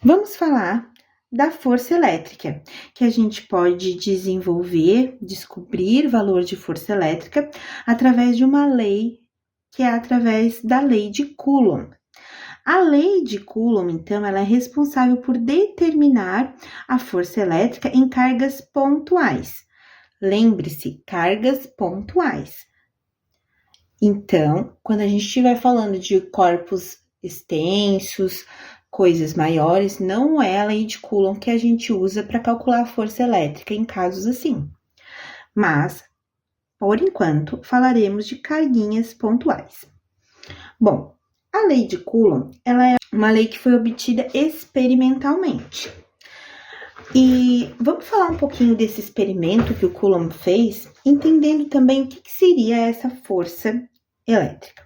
Vamos falar da força elétrica, que a gente pode desenvolver, descobrir valor de força elétrica através de uma lei, que é através da lei de Coulomb. A lei de Coulomb, então, ela é responsável por determinar a força elétrica em cargas pontuais. Lembre-se, cargas pontuais. Então, quando a gente estiver falando de corpos extensos, coisas maiores, não é a lei de Coulomb que a gente usa para calcular a força elétrica em casos assim. Mas, por enquanto, falaremos de carguinhas pontuais. Bom, a lei de Coulomb, ela é uma lei que foi obtida experimentalmente. E vamos falar um pouquinho desse experimento que o Coulomb fez, entendendo também o que seria essa força elétrica.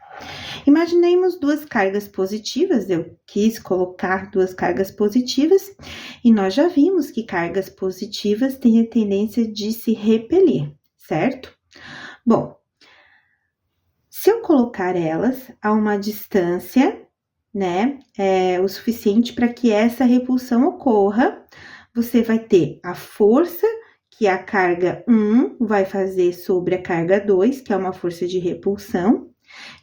Imaginemos duas cargas positivas, eu quis colocar duas cargas positivas, e nós já vimos que cargas positivas têm a tendência de se repelir, certo? Bom, se eu colocar elas a uma distância, né, o suficiente para que essa repulsão ocorra, você vai ter a força que a carga 1 vai fazer sobre a carga 2, que é uma força de repulsão,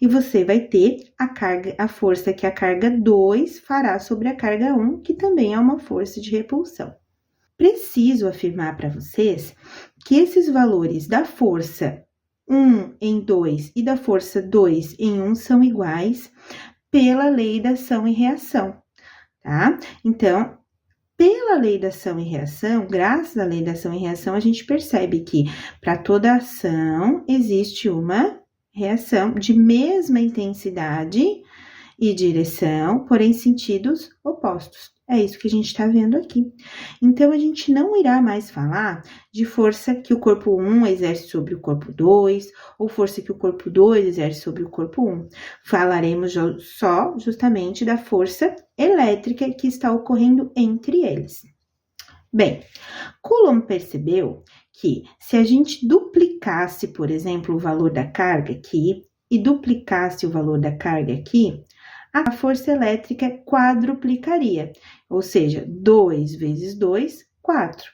e você vai ter a força que a carga 2 fará sobre a carga 1, que também é uma força de repulsão. Preciso afirmar para vocês que esses valores da força 1 em 2 e da força 2 em 1 são iguais pela lei da ação e reação, tá? Então, pela lei da ação e reação, graças à lei da ação e reação, a gente percebe que para toda ação existe uma reação de mesma intensidade e direção, porém sentidos opostos. É isso que a gente está vendo aqui. Então, a gente não irá mais falar de força que o corpo 1 exerce sobre o corpo 2, ou força que o corpo 2 exerce sobre o corpo 1. Falaremos só justamente da força elétrica que está ocorrendo entre eles. Bem, Coulomb percebeu que se a gente duplicasse, por exemplo, o valor da carga aqui e duplicasse o valor da carga aqui, a força elétrica quadruplicaria, ou seja, 2 vezes 2, 4.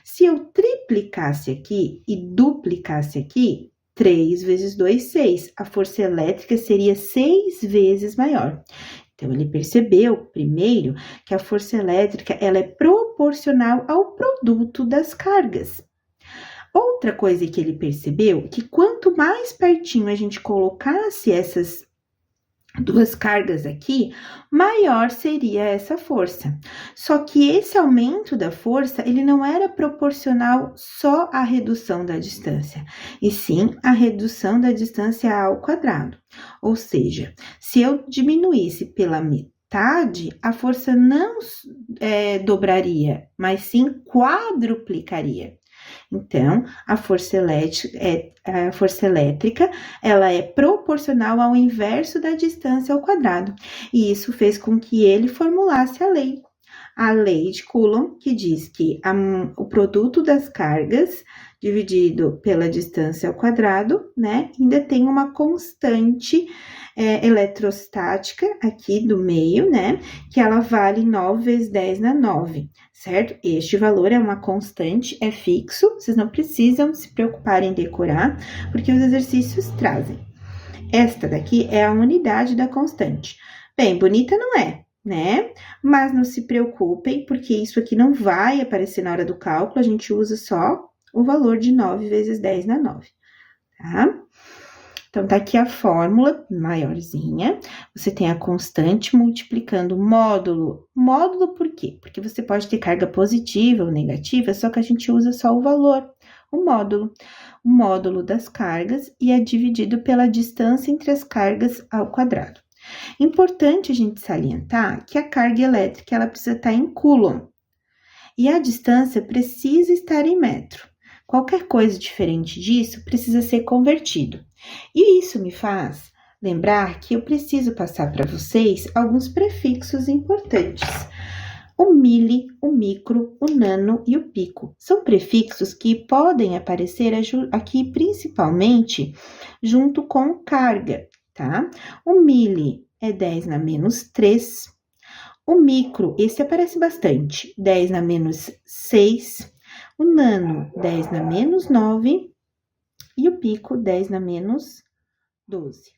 Se eu triplicasse aqui e duplicasse aqui, 3 vezes 2, 6. A força elétrica seria 6 vezes maior. Então, ele percebeu, primeiro, que a força elétrica ela é proporcional ao produto das cargas. Outra coisa que ele percebeu, que quanto mais pertinho a gente colocasse essas duas cargas aqui, maior seria essa força. Só que esse aumento da força, ele não era proporcional só à redução da distância, e sim à redução da distância ao quadrado. Ou seja, se eu diminuísse pela metade, a força não dobraria, mas sim quadruplicaria. Então, a força elétrica, ela é proporcional ao inverso da distância ao quadrado. E isso fez com que ele formulasse a lei de Coulomb, que diz que o produto das cargas dividido pela distância ao quadrado, né, ainda tem uma constante eletrostática aqui do meio, né, que ela vale 9 vezes 10 na 9, certo? Este valor é uma constante, é fixo, vocês não precisam se preocupar em decorar, porque os exercícios trazem. Esta daqui é a unidade da constante. Bem, bonita não é, né? Mas não se preocupem, porque isso aqui não vai aparecer na hora do cálculo, a gente usa só o valor de 9 vezes 10 na 9, tá? Então, tá aqui a fórmula maiorzinha, você tem a constante multiplicando o módulo. Módulo por quê? Porque você pode ter carga positiva ou negativa, só que a gente usa só o valor, o módulo das cargas, e é dividido pela distância entre as cargas ao quadrado. Importante a gente salientar que a carga elétrica, ela precisa estar em Coulomb, e a distância precisa estar em metro. Qualquer coisa diferente disso precisa ser convertido. E isso me faz lembrar que eu preciso passar para vocês alguns prefixos importantes. O mili, o micro, o nano e o pico. São prefixos que podem aparecer aqui principalmente junto com carga, tá? O mili é 10 na menos 3. O micro, esse aparece bastante, 10 na menos 6. O nano, 10 na menos 9. E o pico, 10 na menos 12.